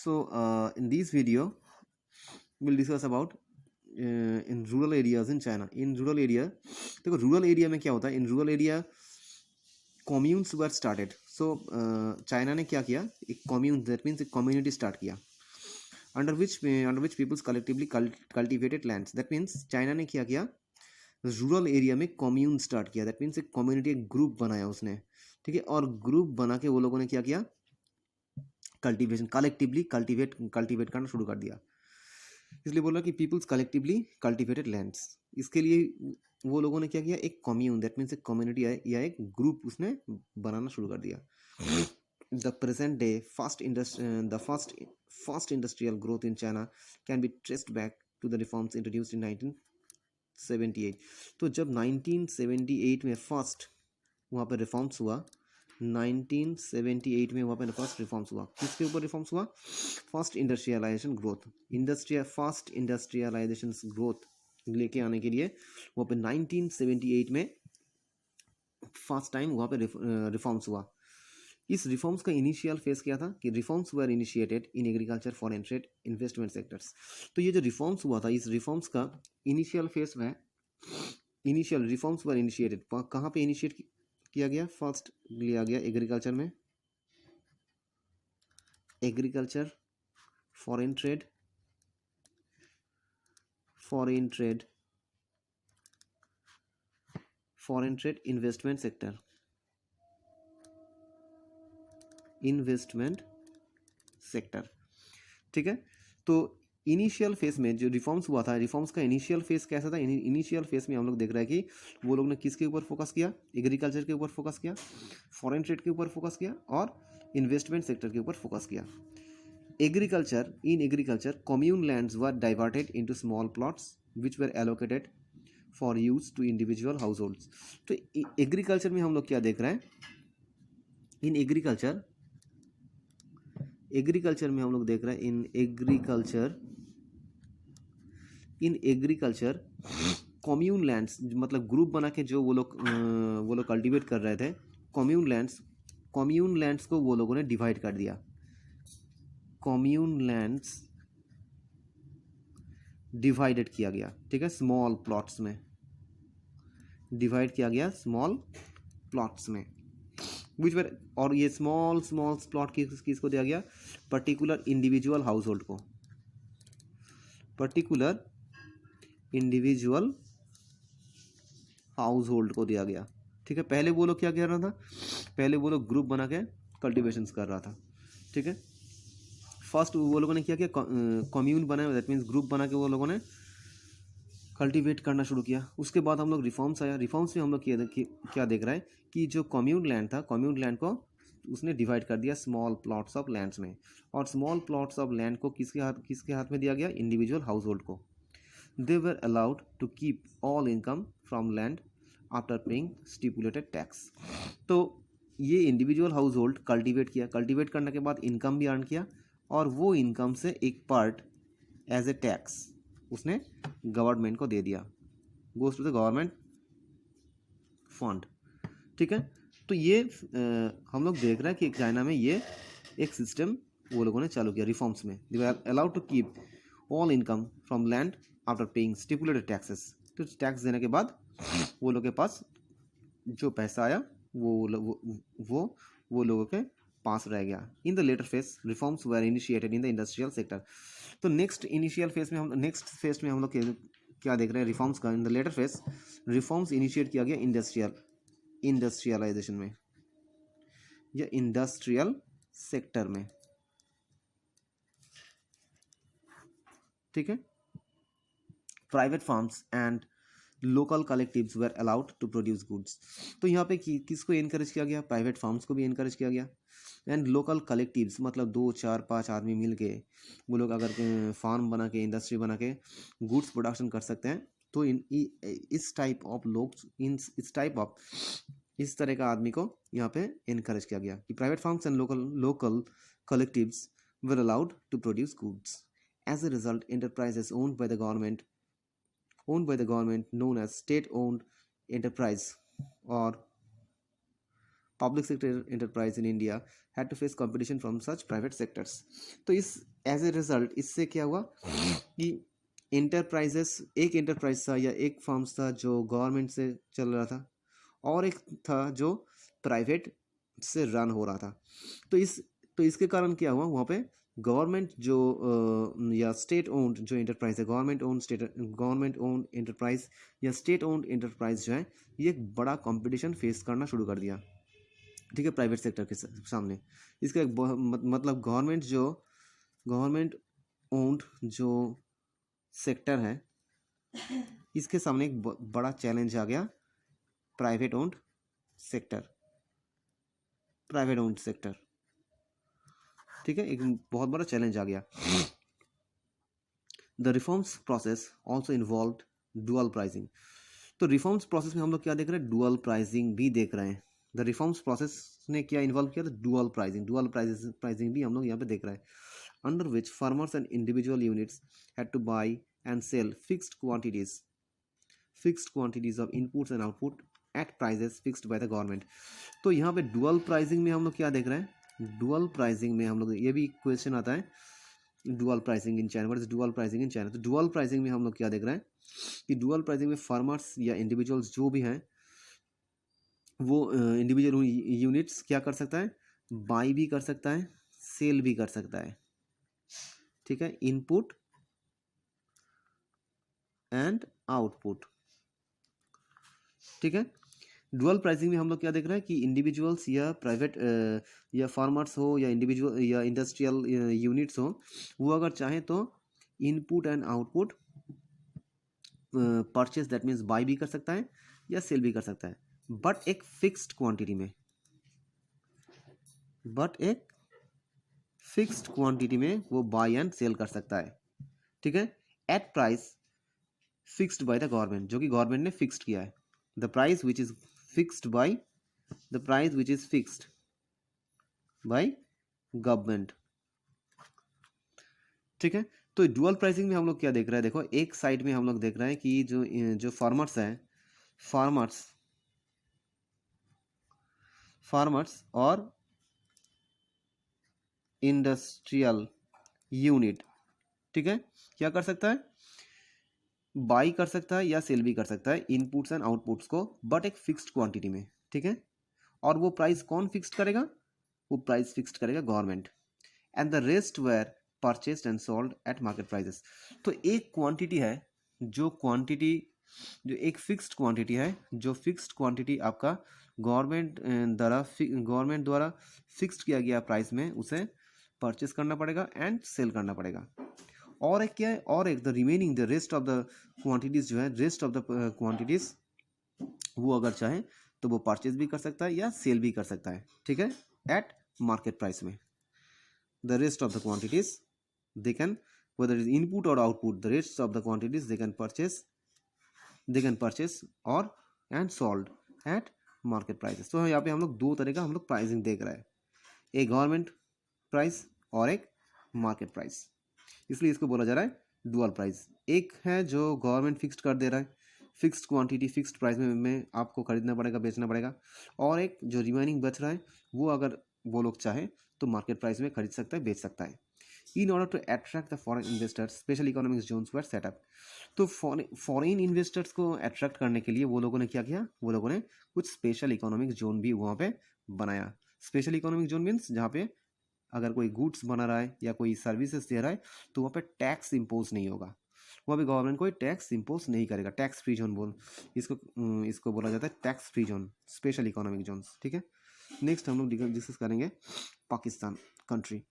In this video, we'll discuss about in rural areas in China. In rural area, देखो rural area में क्या होता है? In rural area, communes were started. So China ने क्या किया? एक commune, that means एक community start किया. Under which peoples collectively cultivated lands. That means China ने क्या किया? रूरल एरिया में कम्यून स्टार्ट किया. दैट मीन्स एक कम्युनिटी, एक ग्रुप बनाया उसने. ठीक है. और ग्रुप बना के वो लोगों ने क्या किया? कल्टीवेशन, कलेक्टिवली कल्टीवेट करना शुरू कर दिया. इसलिए बोला कि पीपल्स कलेक्टिवली कल्टीवेटेड लैंड्स. इसके लिए वो लोगों ने क्या किया? एक कम्यून, दैट मीन्स एक कम्युनिटी या एक ग्रुप उसने बनाना शुरू कर दिया. The present day first industrial growth in China can be traced back to the reforms introduced in 1978. तो जब 1978 में फर्स्ट वहाँ पर रिफॉर्म्स हुआ, 1978 में वहाँ पर फर्स्ट रिफॉर्म्स हुआ. किसके ऊपर रिफॉर्म्स हुआ? फर्स्ट इंडस्ट्रियलाइजेशन ग्रोथ लेके आने के लिए वहाँ पे 1978 में फर्स्ट टाइम वहाँ पे रिफॉर्म्स हुआ. इस रिफॉर्म्स का इनिशियल फेज क्या था? कि reforms were initiated in agriculture, foreign trade, investment sectors. तो ये जो रिफॉर्म्स हुआ था, इस रिफॉर्म्स का इनिशियल फेज में इनिशियल रिफॉर्म्स वर इनिशिएटेड कहाँ पे इनिशिएट किया गया? फर्स्ट लिया गया एग्रीकल्चर में, agriculture, foreign trade, investment sector. ठीक है. तो इनिशियल फेज में जो रिफॉर्म्स हुआ था, रिफॉर्म्स का इनिशियल फेज कैसा था? इनिशियल फेज में हम लोग देख रहे हैं कि वो लोग ने किसके ऊपर फोकस किया? एग्रीकल्चर के ऊपर फोकस किया, फॉरेन ट्रेड के ऊपर फोकस किया और इन्वेस्टमेंट सेक्टर के ऊपर फोकस किया. Agriculture commune lands were diverted into small plots which were allocated for use to individual households. तो एग्रीकल्चर में हम लोग क्या देख रहे हैं? इन एग्रीकल्चर में हम लोग देख रहे हैं इन एग्रीकल्चर कम्यून लैंड्स, मतलब ग्रुप बना के जो वो लोग कल्टीवेट कर रहे थे. कम्यून लैंड्स को वो लोगों ने डिवाइड कर दिया. कम्यून लैंड्स डिवाइडेड किया गया. ठीक है. स्मॉल प्लॉट्स में डिवाइड किया गया, स्मॉल प्लॉट्स में विच वर. और ये स्मॉल प्लॉट किसको दिया गया? पर्टिकुलर इंडिविजुअल हाउस होल्ड को, पर्टिकुलर इंडिविजुअल हाउस होल्ड को दिया गया. ठीक है. पहले वो लोग क्या कर रहा था? पहले वो लोग ग्रुप बना के कल्टिवेशंस कर रहा था. ठीक है. फर्स्ट वो लोगों ने क्या किया? कम्यून बनाया, दैट मीन्स ग्रुप बना के वो लोगों ने कल्टीवेट करना शुरू किया. उसके बाद हम लोग रिफॉर्म्स आया. रिफॉर्म्स में हम लोग क्या देख रहे हैं कि जो कम्यून लैंड था, कम्यून लैंड को उसने डिवाइड कर दिया स्मॉल प्लॉट्स ऑफ लैंड्स में. और स्मॉल प्लॉट्स ऑफ लैंड को किसके हाथ में दिया गया? इंडिविजुअल हाउस होल्ड को. They were allowed to keep all income from land after paying stipulated tax. तो ये इंडिविजुअल हाउस होल्ड कल्टीवेट किया. कल्टीवेट करने के बाद इनकम भी अर्न किया और वो इनकम से एक पार्ट एज ए टैक्स उसने गवर्नमेंट को दे दिया, goes to the government fund. ठीक है. तो ये हम लोग देख रहे हैं कि चाइना में ये एक सिस्टम वो लोगों ने चालू किया रिफॉर्म्स में. They are allowed to keep all income from land after paying stipulated taxes. तो टैक्स देने के बाद वो लोग के पास जो पैसा आया वो लोगों के पास रह गया. In the later phase reforms were initiated in the industrial sector. तो नेक्स्ट फेज में हम लोग क्या देख रहे हैं? रिफॉर्म्स का. In the later phase reforms initiate किया गया इंडस्ट्रियलाइजेशन में या इंडस्ट्रियल सेक्टर में. ठीक है. Private farms and local collectives were allowed to produce goods. तो यहाँ पे किसको एनकरेज किया गया? प्राइवेट फार्म्स को भी एनकरेज किया गया. एंड लोकल कलेक्टिव्स मतलब 2, 4, 5 आदमी मिल के वो लोग अगर फार्म बना के, इंडस्ट्री बना के गुड्स प्रोडक्शन कर सकते हैं. तो इस टाइप ऑफ लोग इस तरह का आदमी को यहाँ पे एनकरेज किया गया कि private farms and local collectives were allowed to produce goods. As a result enterprises owned by the government known as state owned enterprise or public sector enterprise in India had to face competition from such private sectors. तो इस as a result इससे क्या हुआ कि enterprises, एक enterprise था या एक फर्म्स था जो गवर्नमेंट से चल रहा था और एक था जो प्राइवेट से रन हो रहा था। तो इसके कारण क्या हुआ, वहाँ पे गवर्नमेंट जो या स्टेट ओन्ड जो इंटरप्राइज है, गवर्नमेंट ओन्ड इंटरप्राइज या स्टेट ओन्ड इंटरप्राइज जो है, ये एक बड़ा कंपटीशन फेस करना शुरू कर दिया, ठीक है, प्राइवेट सेक्टर के सामने। इसका एक मतलब गवर्नमेंट ओन्ड जो सेक्टर है, इसके सामने एक बड़ा चैलेंज आ गया, प्राइवेट ओन्ड सेक्टर, ठीक है, एक बहुत बड़ा चैलेंज आ गया। The reforms process also involve dual pricing. तो रिफॉर्म्स प्रोसेस में हम लोग क्या देख रहे हैं, डुअल प्राइसिंग भी देख रहे हैं। द रिफॉर्म्स प्रोसेस ने क्या इन्वॉल्व किया, डुअल प्राइसिंग भी हम लोग यहाँ पे देख रहे हैं। Under which farmers and individual units had to buy and sell fixed quantities of inputs and output at prices fixed by the government. तो यहाँ पे डुअल प्राइसिंग में हम लोग क्या देख रहे हैं, डुअल प्राइसिंग में हम लोग, ये भी क्वेश्चन आता है, dual pricing in China, what is dual pricing in China. तो डुअल प्राइसिंग में हम लोग क्या देख रहे हैं कि डुअल प्राइसिंग में फार्मर्स या इंडिविजुअल्स जो भी हैं, वो इंडिविजुअल यूनिट्स क्या कर सकता है, बाई भी कर सकता है, सेल भी कर सकता है, ठीक है, इनपुट एंड आउटपुट, ठीक है। डुअल प्राइसिंग में हम लोग क्या देख रहे हैं कि इंडिविजुअल्स या प्राइवेट या फार्मर्स हो या इंडिविजुअल या इंडस्ट्रियल यूनिट्स हो, वो अगर चाहें तो input and output purchase, that means by भी कर सकता है या सेल भी कर सकता है, बट एक फिक्स्ड क्वांटिटी में वो बाई एंड सेल कर सकता है, ठीक है, at price fixed by the government, जो कि गवर्नमेंट ने फिक्स्ड किया है। The price which is fixed by government, ठीक है। तो डुअल प्राइसिंग में हम लोग क्या देख रहे हैं, देखो एक साइड में हम लोग देख रहे हैं कि जो फार्मर्स हैं, फार्मर्स और इंडस्ट्रियल यूनिट, ठीक है, क्या कर सकता है, बाई कर सकता है या सेल भी कर सकता है इनपुट्स एंड आउटपुट्स को, बट एक फिक्स्ड क्वांटिटी में, ठीक है। और वो प्राइस कौन फिक्स्ड करेगा, वो प्राइस फिक्स्ड करेगा government, and the rest were purchased and sold at market prices. तो एक क्वांटिटी है, जो एक फिक्स्ड क्वांटिटी आपका गवर्नमेंट द्वारा फिक्स्ड किया गया प्राइस में उसे परचेस करना पड़ेगा एंड सेल करना पड़ेगा। और एक क्या है, और एक the rest of the quantities जो है, वो अगर चाहे तो वो परचेज भी कर सकता है या सेल भी कर सकता है, ठीक है, एट मार्केट प्राइस में। The rest of the quantities they can, whether it is input or output, the rest of the quantities they can purchase or and sold at market prices। तो यहाँ पे हम लोग दो तरह का हम लोग प्राइसिंग देख रहे हैं, एक गवर्नमेंट प्राइस और एक मार्केट प्राइस, इसलिए इसको बोला जा रहा है डुअल प्राइस। एक है जो गवर्नमेंट फिक्स्ड कर दे रहा है, फिक्स्ड क्वांटिटी फिक्स्ड प्राइस में आपको खरीदना पड़ेगा, बेचना पड़ेगा, और एक जो रिमेनिंग बच रहा है वो अगर वो लोग चाहे तो मार्केट प्राइस में खरीद सकता है, बेच सकता है। In order to attract the foreign investors, special economic zones were set up। तो फॉरेन इन्वेस्टर्स को अट्रैक्ट करने के लिए वो लोगों ने क्या किया, वो लोगों ने कुछ स्पेशल इकोनॉमिक जोन भी वहाँ पे बनाया। स्पेशल इकोनॉमिक जोन मीन्स जहाँ पे अगर कोई गुड्स बना रहा है या कोई सर्विसेज दे रहा है तो वहाँ पे टैक्स इम्पोज नहीं होगा, वहाँ पे गवर्नमेंट कोई टैक्स इम्पोज नहीं करेगा। टैक्स फ्री जोन इसको बोला जाता है, tax free zone, special economic zone, ठीक है। नेक्स्ट हम लोग डिस्कस करेंगे पाकिस्तान कंट्री।